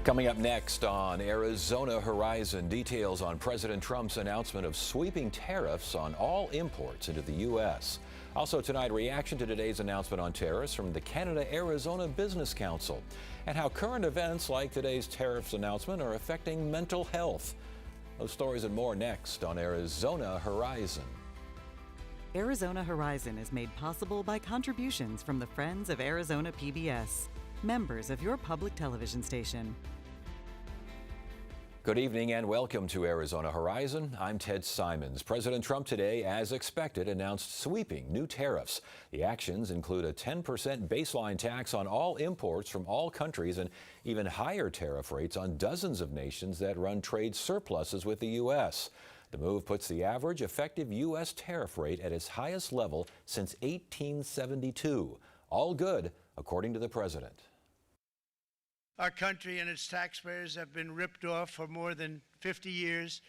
Coming up next on Arizona Horizon, details on President Trump's announcement of sweeping tariffs on all imports into the U.S. Also tonight, reaction to today's announcement on tariffs from the Canada-Arizona Business Council, and how current events like today's tariffs announcement are affecting mental health. Those stories and more next on Arizona Horizon. Arizona Horizon is made possible by contributions from the Friends of Arizona PBS, members of your public television station. Good evening and welcome to Arizona Horizon. I'm Ted Simons. President Trump today, as expected, announced sweeping new tariffs. The actions include a 10% baseline tax on all imports from all countries and even higher tariff rates on dozens of nations that run trade surpluses with the U.S. The move puts the average effective U.S. tariff rate at its highest level since 1872. All good, according to the president. Our country and its taxpayers have been ripped off for more than 50 years,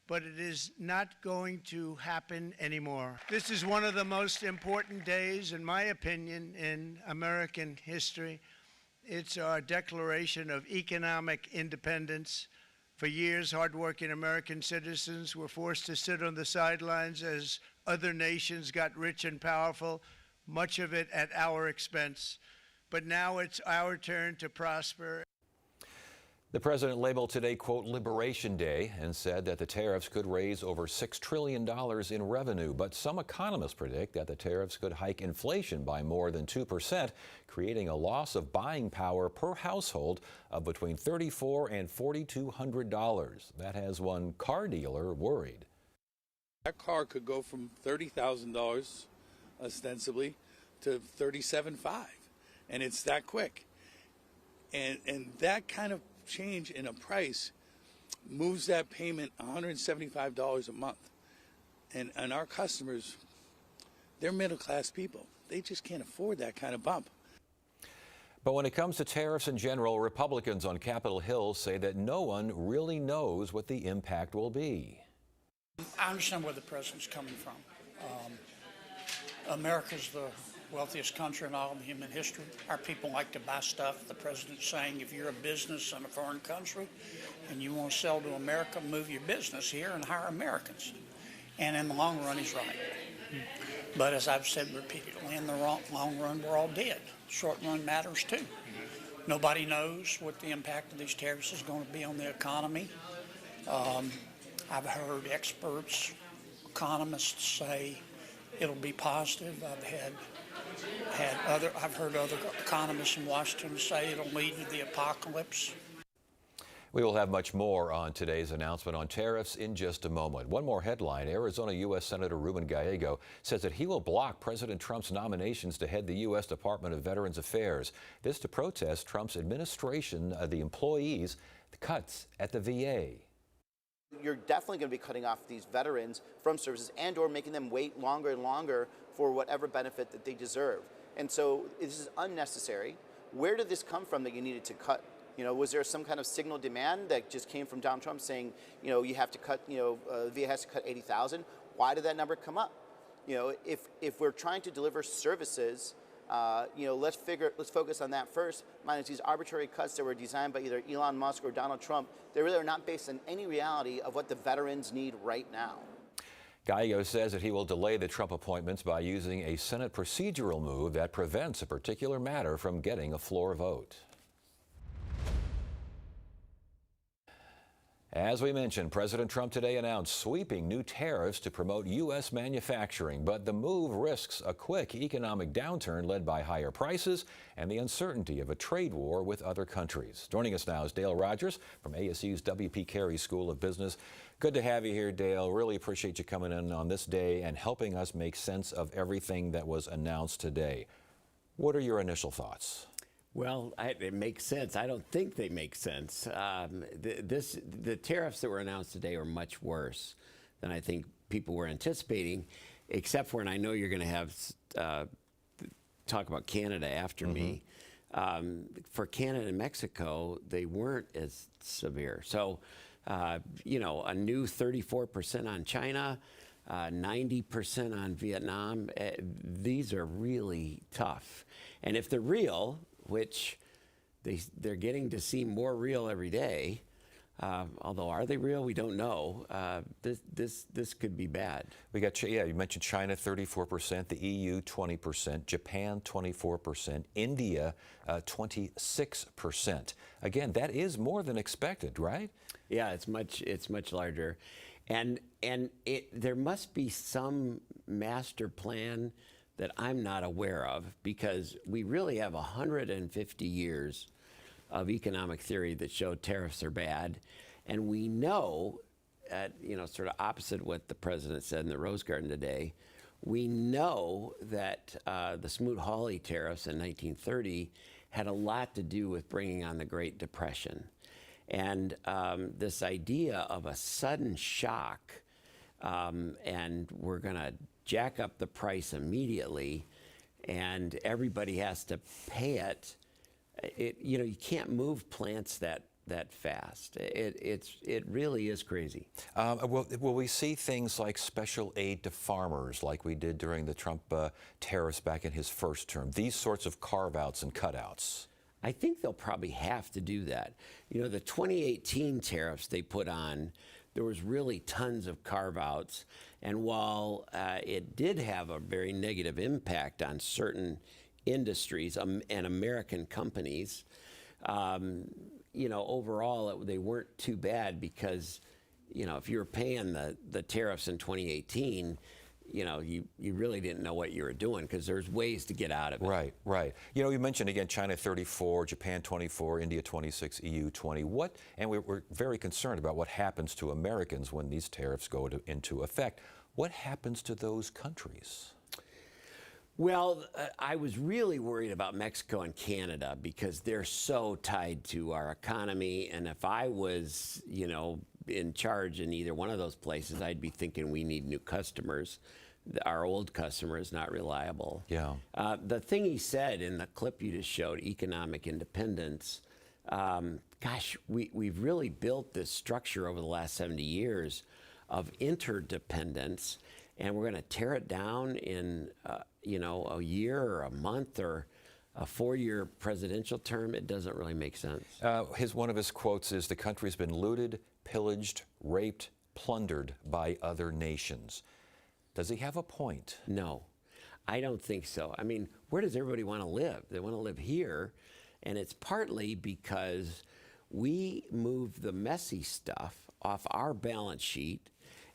but it is not going to happen anymore. This is one of the most important days, in my opinion, in American history. It's our declaration of economic independence. For years, hardworking American citizens were forced to sit on the sidelines as other nations got rich and powerful, much of it at our expense. But now it's our turn to prosper. The president labeled today, quote, Liberation Day, and said that the tariffs could raise over $6 trillion in revenue. But some economists predict that the tariffs could hike inflation by more than 2%, creating a loss of buying power per household of between $3,400 and $4,200. That has one car dealer worried. That car could go from $30,000 ostensibly to $37,500. And it's that quick. And that kind of change in a price moves that payment $175 a month. And our customers, they're middle-class people. They just can't afford that kind of bump. But when it comes to tariffs in general, Republicans on Capitol Hill say that no one really knows what the impact will be. I understand where the president's coming from. America's the wealthiest country in all of human history. Our people like to buy stuff. The president's saying if you're a business in a foreign country and you want to sell to America, move your business here and hire Americans. And in the long run, he's right. But as I've said repeatedly, in the long run, we're all dead. Short run matters too. Nobody knows what the impact of these tariffs is going to be on the economy. I've heard experts, economists say it'll be positive. I've heard other economists in Washington say it'll lead to the apocalypse. We will have much more on today's announcement on tariffs in just a moment. One more headline. Arizona U.S. Senator Ruben Gallego says that he will block President Trump's nominations to head the U.S. Department of Veterans Affairs. This to protest Trump's administration, the employees, the cuts at the VA. You're definitely going to be cutting off these veterans from services and or making them wait longer and longer for whatever benefit that they deserve. And so this is unnecessary. Where did this come from that you needed to cut? You know, was there some kind of signal demand that just came from Donald Trump saying, you know, you have to cut, VA has to cut 80,000? Why did that number come up? You know, if we're trying to deliver services, let's focus on that first. Minus these arbitrary cuts that were designed by either Elon Musk or Donald Trump, they really are not based on any reality of what the veterans need right now. Gallego says that he will delay the Trump appointments by using a Senate procedural move that prevents a particular matter from getting a floor vote. As we mentioned, President Trump today announced sweeping new tariffs to promote U.S. manufacturing, but the move risks a quick economic downturn led by higher prices and the uncertainty of a trade war with other countries. Joining us now is Dale Rogers from ASU's W.P. Carey School of Business. Good to have you here, Dale. Really appreciate you coming in on this day and helping us make sense of everything that was announced today. What are your initial thoughts? Well, it makes sense. I don't think they make sense. The tariffs that were announced today are much worse than I think people were anticipating, except for, and I know you're going to have talk about Canada after me. For Canada and Mexico, they weren't as severe. So, a new 34% on China, 90% on Vietnam. These are really tough. And if they're real, which they're getting to seem more real every day. Although, are they real? We don't know. This could be bad. We got, you mentioned China 34%, the EU 20%, Japan 24%, India 26%. Again, that is more than expected, right? Yeah, it's much larger, and there must be some master plan that I'm not aware of, because we really have 150 years of economic theory that show tariffs are bad, and we know, sort of opposite what the president said in the Rose Garden today, we know that the Smoot-Hawley tariffs in 1930 had a lot to do with bringing on the Great Depression. And this idea of a sudden shock, and we're going to jack up the price immediately, and everybody has to pay it. You can't move plants that fast. It really is crazy. Will we see things like special aid to farmers, like we did during the Trump tariffs back in his first term? These sorts of carve-outs and cutouts. I think they'll probably have to do that. The 2018 tariffs they put on, there was really tons of carve-outs. And while it did have a very negative impact on certain industries and American companies, overall they weren't too bad, because, if you were paying the tariffs in 2018, you really didn't know what you were doing, because there's ways to get out of it. Right, right. You mentioned again China 34, Japan 24, India 26, EU 20. And we're very concerned about what happens to Americans when these tariffs go into effect. What happens to those countries? Well, I was really worried about Mexico and Canada, because they're so tied to our economy. And if I was, in charge in either one of those places, I'd be thinking we need new customers. Our old customer is not reliable. Yeah. The thing he said in the clip you just showed, economic independence, we've really built this structure over the last 70 years of interdependence, and we're going to tear it down in a year or a month or a 4-year presidential term. It doesn't really make sense. One of his quotes is, "The country's been looted, pillaged, raped, plundered by other nations." Does he have a point? No, I don't think so. I mean, where does everybody want to live? They want to live here, and it's partly because we move the messy stuff off our balance sheet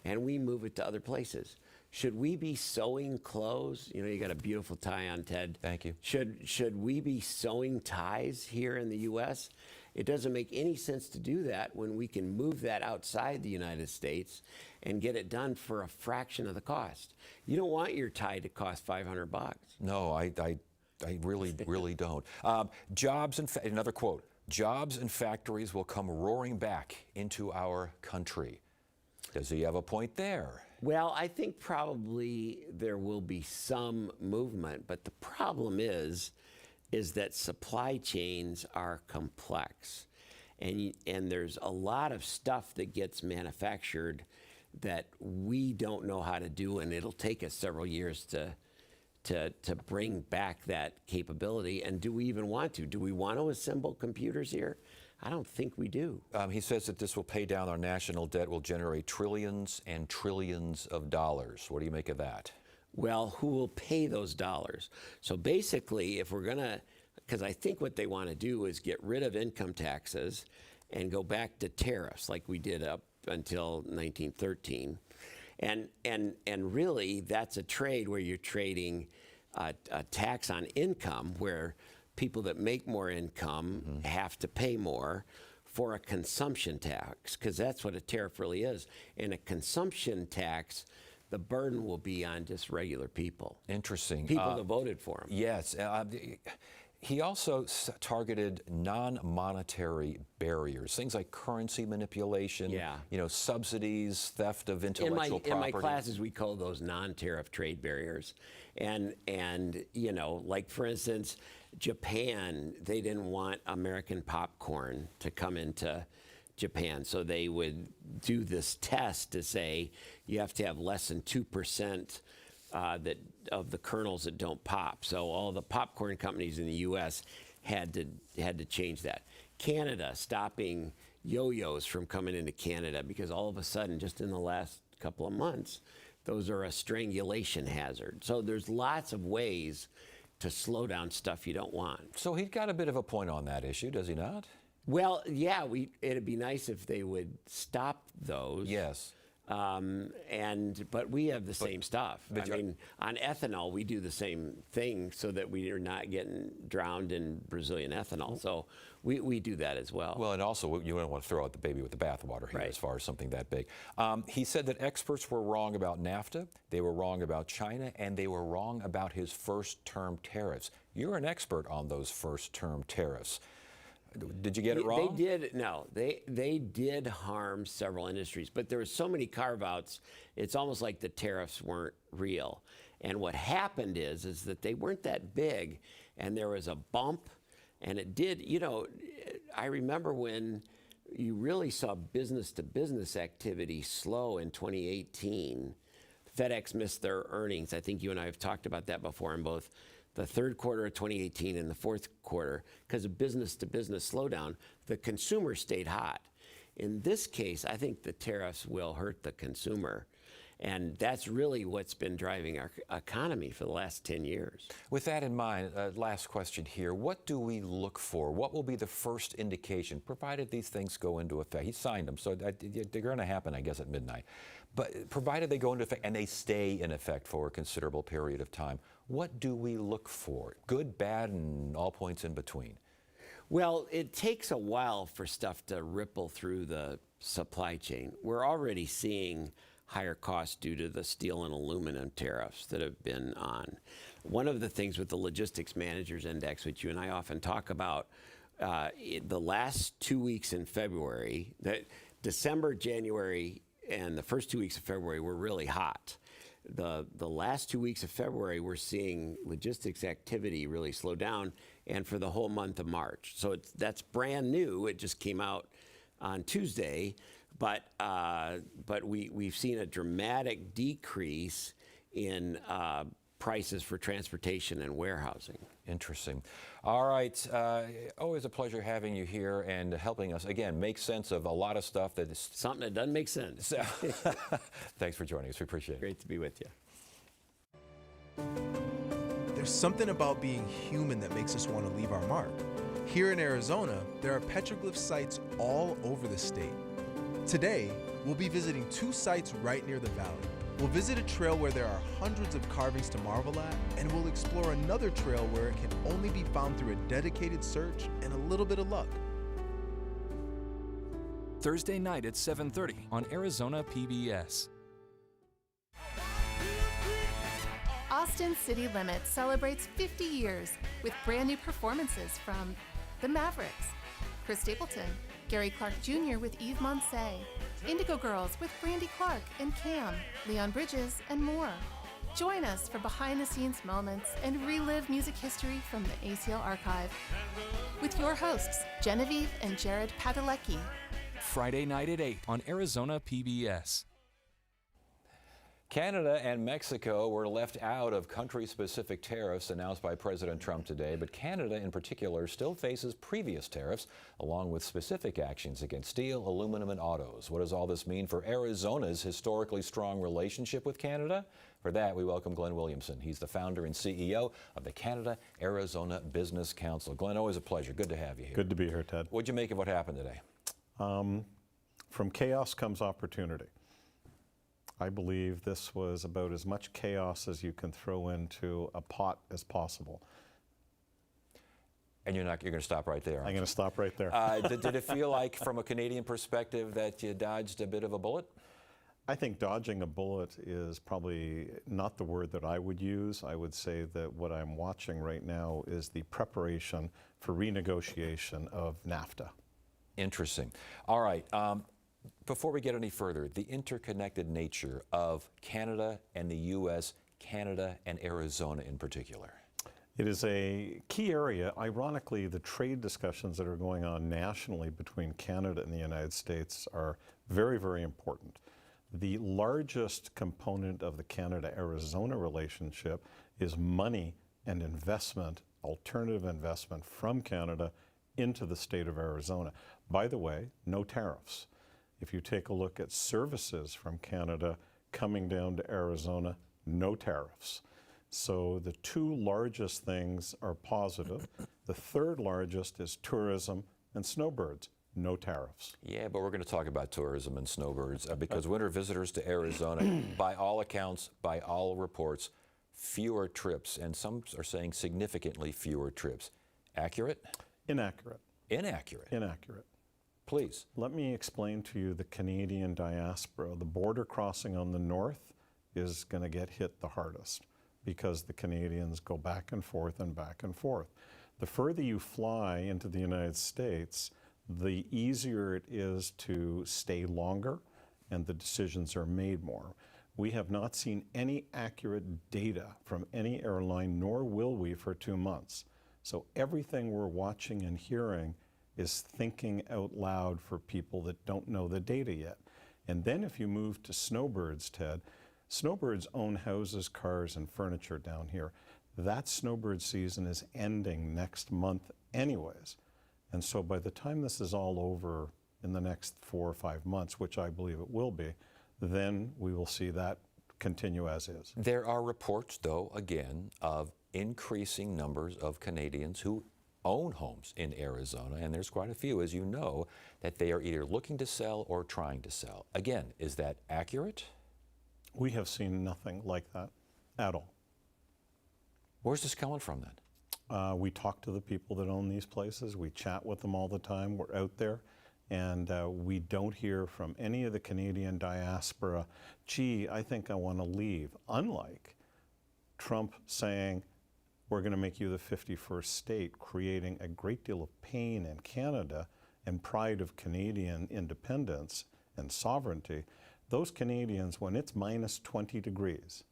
and we move it to other places. Should we be sewing clothes? You got a beautiful tie on, Ted. Thank you. Should we be sewing ties here in the U.S.? It doesn't make any sense to do that when we can move that outside the United States and get it done for a fraction of the cost. You don't want your tie to cost $500. No, I really don't. Another quote, "Jobs and factories will come roaring back into our country." Does he have a point there? Well, I think probably there will be some movement, but the problem is that supply chains are complex, and there's a lot of stuff that gets manufactured that we don't know how to do, and it'll take us several years to bring back that capability. And do we even want to? Do we want to assemble computers here? I don't think we do. He says that this will pay down our national debt, will generate trillions and trillions of dollars. What do you make of that? Well, who will pay those dollars? So basically, if we're going to, because I think what they want to do is get rid of income taxes and go back to tariffs like we did up until 1913. And really, that's a trade where you're trading a tax on income, where people that make more income have to pay more, for a consumption tax, because that's what a tariff really is. And a consumption tax, the burden will be on just regular people. Interesting. People that voted for him. Yes. He also targeted non-monetary barriers, things like currency manipulation, subsidies, theft of intellectual property. In my classes, we call those non-tariff trade barriers. And like, for instance, Japan, they didn't want American popcorn to come into Japan. So they would do this test to say you have to have less than 2% of the kernels that don't pop. So all the popcorn companies in the U.S. had to change that. Canada stopping yo-yos from coming into Canada because all of a sudden, just in the last couple of months, those are a strangulation hazard. So there's lots of ways to slow down stuff you don't want. So he's got a bit of a point on that issue, does he not? Well, yeah, it'd be nice if they would stop those. Yes. But we have the same stuff. I mean, on ethanol, we do the same thing so that we are not getting drowned in Brazilian ethanol. So we do that as well. Well, and also you don't want to throw out the baby with the bathwater here Right. as far as something that big. He said that experts were wrong about NAFTA, they were wrong about China, and they were wrong about his first-term tariffs. You're an expert on those first-term tariffs. Did you get it wrong? They did harm several industries, but there were so many carve-outs, it's almost like the tariffs weren't real. And what happened is that they weren't that big, and there was a bump, and it did, I remember when you really saw business-to-business activity slow in 2018. FedEx missed their earnings. I think you and I have talked about that before in both the third quarter of 2018 and the fourth quarter, because of business-to-business slowdown. The consumer stayed hot. In this case, I think the tariffs will hurt the consumer. And that's really what's been driving our economy for the last 10 years. With that in mind, last question here. What do we look for? What will be the first indication, provided these things go into effect? He signed them, so they're going to happen, I guess, at midnight. But provided they go into effect and they stay in effect for a considerable period of time, what do we look for? Good, bad, and all points in between? Well, it takes a while for stuff to ripple through the supply chain. We're already seeing higher costs due to the steel and aluminum tariffs that have been on. One of the things with the Logistics Managers Index, which you and I often talk about, the last 2 weeks in February, December, January, and the first 2 weeks of February were really hot. The last 2 weeks of February, we're seeing logistics activity really slow down, and for the whole month of March. So that's brand new. It just came out on Tuesday, but we've seen a dramatic decrease in prices for transportation and warehousing. Interesting. All right. Always a pleasure having you here and helping us, again, make sense of a lot of stuff that is... Something that doesn't make sense. Thanks for joining us. We appreciate it. Great to be with you. There's something about being human that makes us want to leave our mark. Here in Arizona, there are petroglyph sites all over the state. Today, we'll be visiting 2 sites right near the valley. We'll visit a trail where there are hundreds of carvings to marvel at, and we'll explore another trail where it can only be found through a dedicated search and a little bit of luck. Thursday night at 7:30 on Arizona PBS. Austin City Limits celebrates 50 years with brand new performances from The Mavericks, Chris Stapleton, Gary Clark Jr. with Yves Montse, Indigo Girls with Brandy Clark and Cam, Leon Bridges, and more. Join us for behind-the-scenes moments and relive music history from the ACL archive with your hosts, Genevieve and Jared Padalecki. Friday night at 8 on Arizona PBS. Canada and Mexico were left out of country-specific tariffs announced by President Trump today, but Canada in particular still faces previous tariffs, along with specific actions against steel, aluminum, and autos. What does all this mean for Arizona's historically strong relationship with Canada? For that, we welcome Glenn Williamson. He's the founder and CEO of the Canada-Arizona Business Council. Glenn, always a pleasure. Good to have you here. Good to be here, Ted. What'd you make of what happened today? From chaos comes opportunity. I believe this was about as much chaos as you can throw into a pot as possible. And you're going to stop right there. I'm going to stop right there. Did it feel like, from a Canadian perspective, that you dodged a bit of a bullet? I think dodging a bullet is probably not the word that I would use. I would say that what I'm watching right now is the preparation for renegotiation of NAFTA. Interesting. All right. Before we get any further, the interconnected nature of Canada and the U.S., Canada and Arizona in particular. It is a key area. Ironically, the trade discussions that are going on nationally between Canada and the United States are very, very important. The largest component of the Canada-Arizona relationship is money and investment alternative investment from Canada into the state of Arizona. By the way, no tariffs. If you take a look at services from Canada coming down to Arizona, no tariffs. So the two largest things are positive. The third largest is tourism and snowbirds, no tariffs. Yeah, but we're going to talk about tourism and snowbirds because winter visitors to Arizona, by all accounts, by all reports, fewer trips, and some are saying significantly fewer trips. Accurate? Inaccurate. Inaccurate? Inaccurate. Please. Let me explain to you the Canadian diaspora. The border crossing on the north is going to get hit the hardest because the Canadians go back and forth and back and forth. The further you fly into the United States, the easier it is to stay longer and the decisions are made more. We have not seen any accurate data from any airline, nor will we for 2 months. So everything we're watching and hearing is thinking out loud for people that don't know the data yet. And then if you move to snowbirds, Ted, snowbirds own houses, cars, and furniture down here. That snowbird season is ending next month anyways. And so by the time this is all over in the next 4 or 5 months, which I believe it will be, then we will see that continue as is. There are reports, though, again, of increasing numbers of Canadians who own homes in Arizona, and there's quite a few, as you know, that they are either looking to sell or trying to sell. Again, is that accurate? We have seen nothing like that at all. Where's this coming from then? We talk to the people that own these places. We chat with them all the time. We're out there. And we don't hear from any of the Canadian diaspora, gee, I think I want to leave. Unlike Trump saying, we're going to make you the 51st state, creating a great deal of pain in Canada and pride of Canadian independence and sovereignty. Those Canadians, when it's minus 20 degrees,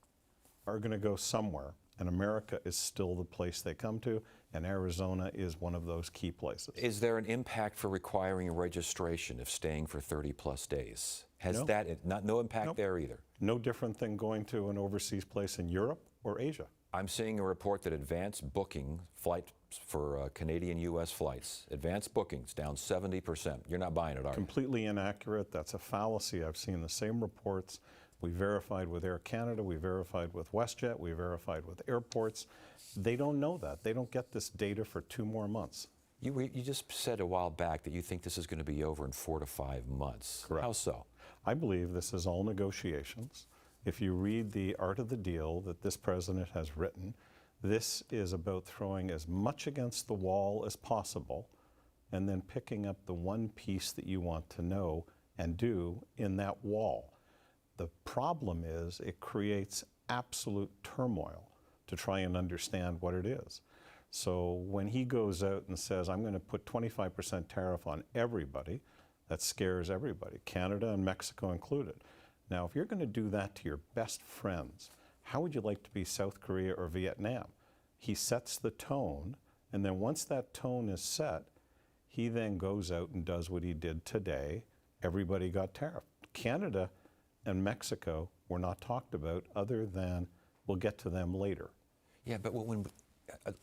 are going to go somewhere. And America is still the place they come to, and Arizona is one of those key places. Is there an impact for requiring registration if staying for 30-plus days? Has that no impact there either? No different than going to an overseas place in Europe or Asia. I'm seeing a report that advanced booking flights for Canadian-U.S. flights, advanced bookings down 70%. You're not buying it, are you? Completely inaccurate. That's a fallacy. I've seen the same reports. We verified with Air Canada, we verified with WestJet, we verified with airports. They don't know that. They don't get this data for 2 more months. You just said a while back that you think this is going to be over in 4 to 5 months. Correct. How so? I believe this is all negotiations. If you read The Art of the Deal that this president has written, this is about throwing as much against the wall as possible and then picking up the one piece that you want to know and do in that wall. The problem is it creates absolute turmoil to try and understand what it is. So when he goes out and says, I'm going to put 25% tariff on everybody, that scares everybody, Canada and Mexico included. Now, if you're going to do that to your best friends, how would you like to be South Korea or Vietnam? He sets the tone, and then once that tone is set, he then goes out and does what he did today. Everybody got tariffed. Canada and Mexico were not talked about other than we'll get to them later. Yeah, but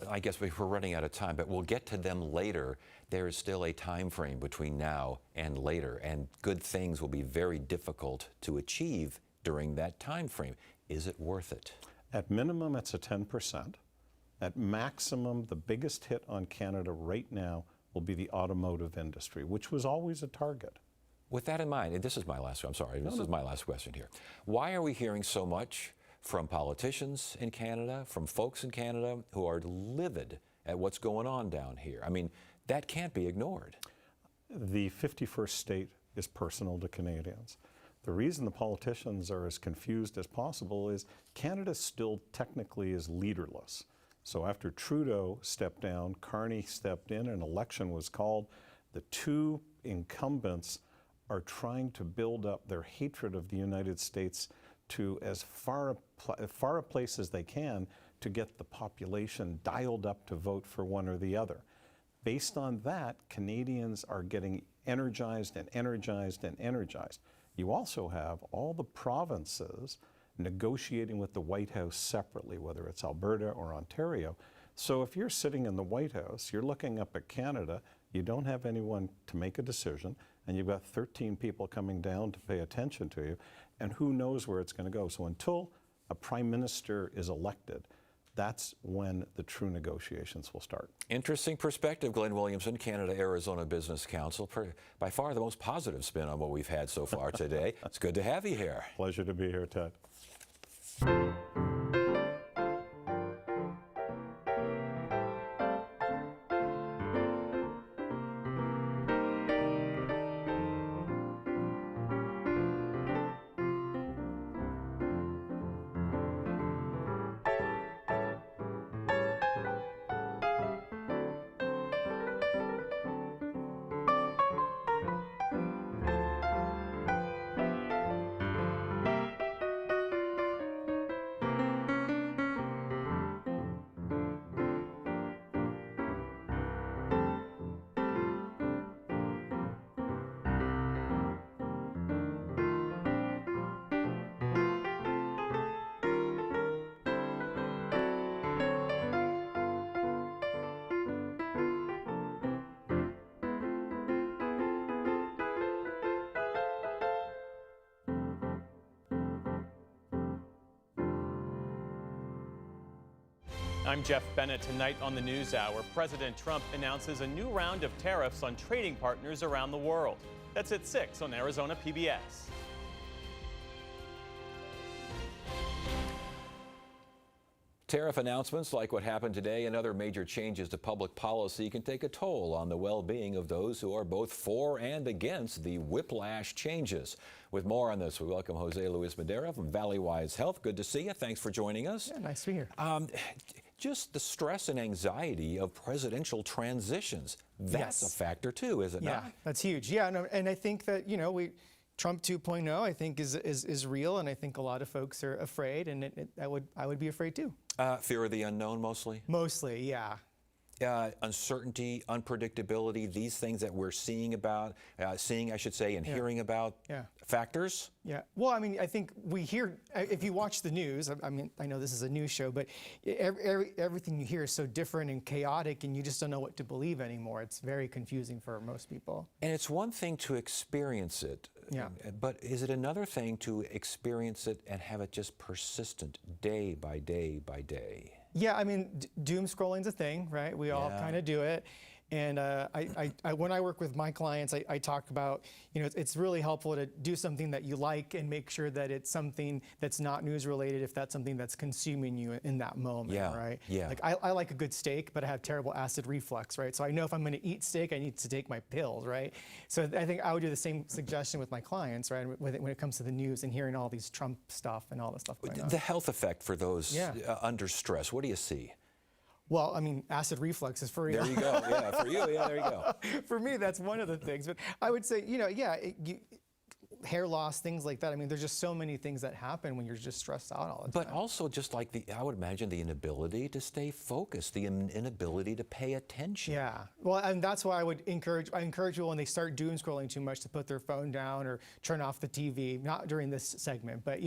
I guess we're running out of time, but we'll get to them later. There is still a time frame between now and later, and good things will be very difficult to achieve during that time frame. Is it worth it? At minimum, it's a 10%. At maximum, the biggest hit on Canada right now will be the automotive industry, which was always a target. With that in mind, and this is my last, I'm sorry, this is my last question here. Why are we hearing so much from politicians in Canada, from folks in Canada who are livid at what's going on down here? I mean, that can't be ignored. The 51st state is personal to Canadians. The reason the politicians are as confused as possible is Canada still technically is leaderless. So after Trudeau stepped down, Carney stepped in, an election was called. The two incumbents are trying to build up their hatred of the United States to as far a place as they can to get the population dialed up to vote for one or the other. Based on that, Canadians are getting energized and energized and energized. You also have all the provinces negotiating with the White House separately, whether it's Alberta or Ontario. So if you're sitting in the White House, you're looking up at Canada, you don't have anyone to make a decision, and you've got 13 people coming down to pay attention to you, and who knows where it's going to go. So until a prime minister is elected, that's when the true negotiations will start. Interesting perspective, Glenn Williamson, Canada-Arizona Business Council. By far the most positive spin on what we've had so far today. It's good to have you here. Pleasure to be here, Ted. I'm Jeff Bennett. Tonight on the NewsHour, President Trump announces a new round of tariffs on trading partners around the world. That's at 6 on Arizona PBS. Tariff announcements like what happened today and other major changes to public policy can take a toll on the well-being of those who are both for and against the whiplash changes. With more on this, we welcome Jose Luis Madera from Valleywise Health. Good to see you. Thanks for joining us. Yeah, nice to be here. Just the stress and anxiety of presidential transitions. That's a factor too, is it not? Yeah, that's huge. Yeah, no, and I think that, Trump 2.0, I think is real, and I think a lot of folks are afraid, and I would be afraid too. Fear of the unknown, mostly? Mostly, yeah. Uncertainty, unpredictability, these things that we're seeing, I should say, and hearing about, factors? Yeah. Well, I mean, I think we hear, if you watch the news, I mean, I know this is a news show, but everything you hear is so different and chaotic, and you just don't know what to believe anymore. It's very confusing for most people. And it's one thing to experience it, but is it another thing to experience it and have it just persistent day by day by day? Yeah, I mean, doom scrolling's a thing, right? We all kind of do it. And when I work with my clients, I talk about, it's really helpful to do something that you like and make sure that it's something that's not news related if that's something that's consuming you in that moment, right? Yeah. Like I like a good steak, but I have terrible acid reflux, right? So I know if I'm going to eat steak, I need to take my pills, right? So I think I would do the same suggestion with my clients, right? When it comes to the news and hearing all these Trump stuff and all this stuff going on. The health effect for those under stress, what do you see? Well, I mean, acid reflux is for real. There you go. Yeah, for you, there you go. For me, that's one of the things. But I would say, hair loss, things like that. I mean, there's just so many things that happen when you're just stressed out all the time. But also just like I would imagine the inability to stay focused, the inability to pay attention. Yeah. Well, and that's why I encourage people when they start doom scrolling too much to put their phone down or turn off the TV, not during this segment, but,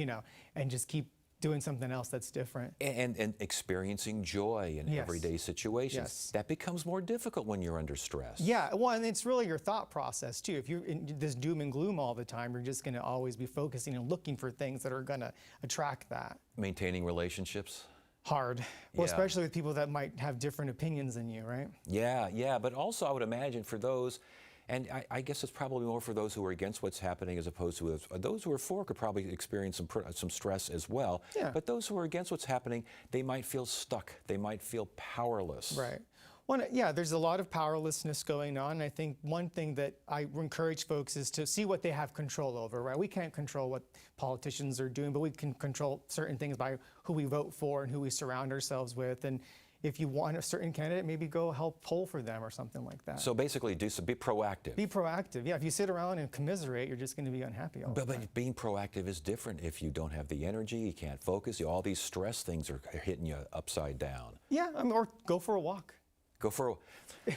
and just keep doing something else that's different. And experiencing joy in everyday situations. Yes. That becomes more difficult when you're under stress. Yeah, well, and it's really your thought process too. If you're in this doom and gloom all the time, you're just gonna always be focusing and looking for things that are gonna attract that. Maintaining relationships? Hard. Well, especially with people that might have different opinions than you, right? Yeah, but also I would imagine for those, and I guess it's probably more for those who are against what's happening as opposed to those who are for could probably experience some stress as well. Yeah. But those who are against what's happening, they might feel stuck. They might feel powerless. Right. Well, yeah, there's a lot of powerlessness going on. I think one thing that I encourage folks is to see what they have control over, right? We can't control what politicians are doing, but we can control certain things by who we vote for and who we surround ourselves with. And if you want a certain candidate, maybe go help poll for them or something like that. So basically, be proactive. Be proactive. Yeah, if you sit around and commiserate, you're just going to be unhappy all the time. But being proactive is different if you don't have the energy, you can't focus. All these stress things are hitting you upside down. Yeah, or go for a walk. Go for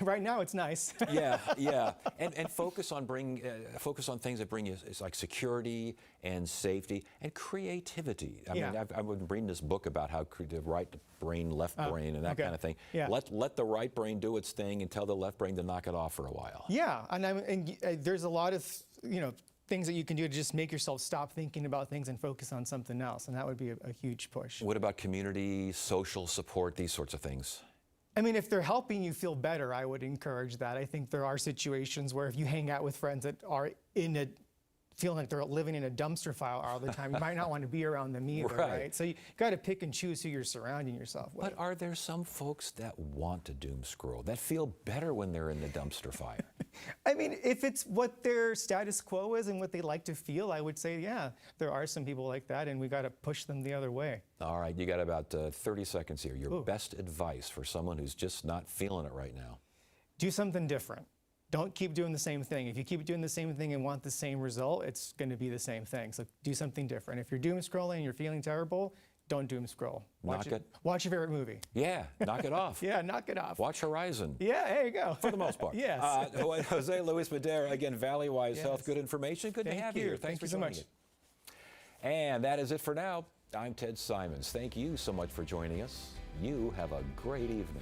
Right now, it's nice. yeah, and focus on focus on things that bring you it's like security and safety and creativity. I mean, I've been reading this book about how the right brain, left brain, and that kind of thing. Yeah. Let the right brain do its thing and tell the left brain to knock it off for a while. Yeah, and there's a lot of things that you can do to just make yourself stop thinking about things and focus on something else, and that would be a huge push. What about community, social support, these sorts of things? I mean, if they're helping you feel better, I would encourage that. I think there are situations where if you hang out with friends that are feeling like they're living in a dumpster fire all the time, you might not want to be around them either, right? So you got to pick and choose who you're surrounding yourself with. But are there some folks that want to doom scroll, that feel better when they're in the dumpster fire? I mean, if it's what their status quo is and what they like to feel, I would say, yeah, there are some people like that, and we got to push them the other way. All right, you got about 30 seconds here. Your best advice for someone who's just not feeling it right now. Do something different. Don't keep doing the same thing. If you keep doing the same thing and want the same result, it's going to be the same thing. So do something different. If you're doom scrolling and you're feeling terrible, don't doom scroll. Watch your favorite movie. Yeah, knock it off. Yeah, knock it off. Watch Horizon. Yeah, there you go. For the most part. Yes. Jose Luis Madera, again, Valleywise Health. Good information. Good to have you here. Thanks for joining us. And that is it for now. I'm Ted Simons. Thank you so much for joining us. You have a great evening.